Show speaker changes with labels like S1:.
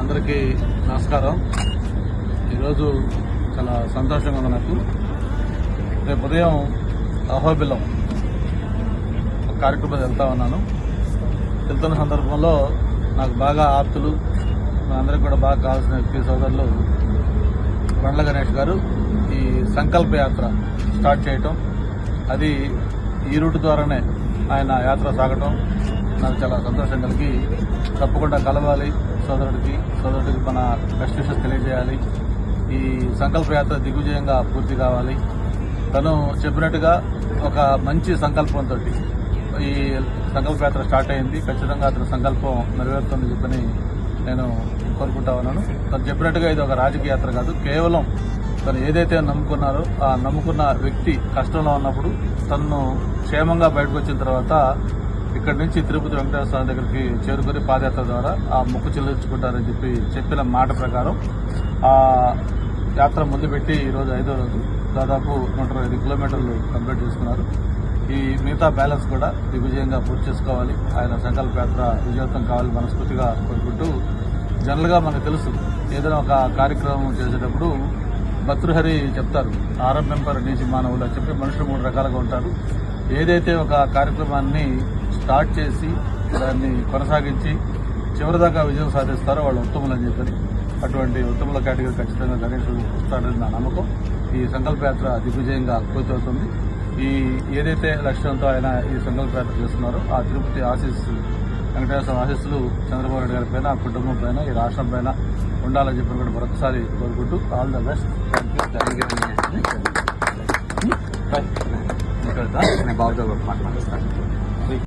S1: అందరికీ నమస్కారం. ఈరోజు చాలా సంతోషంగా ఉంది నాకు. రేపు ఉదయం అహోబిలం ఒక కార్యక్రమం వెళ్తా ఉన్నాను. వెళ్తున్న సందర్భంలో నాకు బాగా ఆప్తులు, మనందరికీ కూడా బాగా కావాల్సిన వ్యక్తి సోదరులు బండ్ల గణేష్ గారు ఈ సంకల్ప యాత్ర స్టార్ట్ చేయటం, అది ఈ రూట్ ద్వారానే ఆయన యాత్ర సాగటం నాకు చాలా సంతోషం కలిగి, తప్పకుండా కలవాలి సోదరుడికి మన బెస్ట్ విషెస్ తెలియజేయాలి. ఈ సంకల్ప యాత్ర దిగ్విజయంగా పూర్తి కావాలి. తను చెప్పినట్టుగా ఒక మంచి సంకల్పంతో ఈ సంకల్ప యాత్ర స్టార్ట్ అయింది. ఖచ్చితంగా అతని సంకల్పం నెరవేరుతుందని చెప్పని నేను కోరుకుంటా ఉన్నాను. తను చెప్పినట్టుగా ఇది ఒక రాజకీయ యాత్ర కాదు, కేవలం తను ఏదైతే నమ్ముకున్నారో ఆ నమ్ముకున్న వ్యక్తి కష్టంలో ఉన్నప్పుడు తనను క్షేమంగా బయటకు వచ్చిన తర్వాత ఇక్కడి నుంచి తిరుపతి వెంకటేశ్వర స్వామి దగ్గరికి చేరుకుని పాదయాత్ర ద్వారా ఆ మొక్కు చెల్లించుకుంటారని చెప్పిన మాట ప్రకారం ఆ యాత్ర మొదలుపెట్టి ఈరోజు 5వ రోజు దాదాపు 125 కిలోమీటర్లు కంప్లీట్ చేసుకున్నారు. ఈ మిగతా బ్యాలెన్స్ కూడా దిగ్విజయంగా పూర్తి చేసుకోవాలి. ఆయన సంకల్ప యాత్ర విజయవంతం కావాలి మనస్ఫూర్తిగా కోరుకుంటూ, జనరల్గా మనకు తెలుసు ఏదైనా ఒక కార్యక్రమం చేసేటప్పుడు భర్తృహరి చెప్తారు, ఆరంభింపరు నీచి మానవులు అని చెప్పి మనుషులు 3 రకాలుగా ఉంటారు. ఏదైతే ఒక కార్యక్రమాన్ని స్టార్ట్ చేసి దాన్ని కొనసాగించి చివరిదాకా విజయం సాధిస్తారో వాళ్ళు ఉత్తములు అని చెప్పని, అటువంటి ఉత్తముల కేటగిరీ ఖచ్చితంగా గణేష్ వస్తాడని నా నమ్మకం. ఈ సంకల్ప యాత్ర దిగ్విజయంగా పూర్తవుతుంది. ఈ ఏదైతే లక్ష్యంతో ఆయన ఈ సంకల్ప యాత్ర చేస్తున్నారో ఆ తిరుపతి ఆశీస్సులు, వెంకటేశ్వర ఆశీస్సులు చంద్రబాబు నాయుడు గారి పైన, ఆ కుటుంబం పైన, ఈ రాష్ట్రం పైన ఉండాలని చెప్పి కూడా మరొకసారి కోరుకుంటూ all the best. Thank you. బాబుతో మాట్లాడుతాను.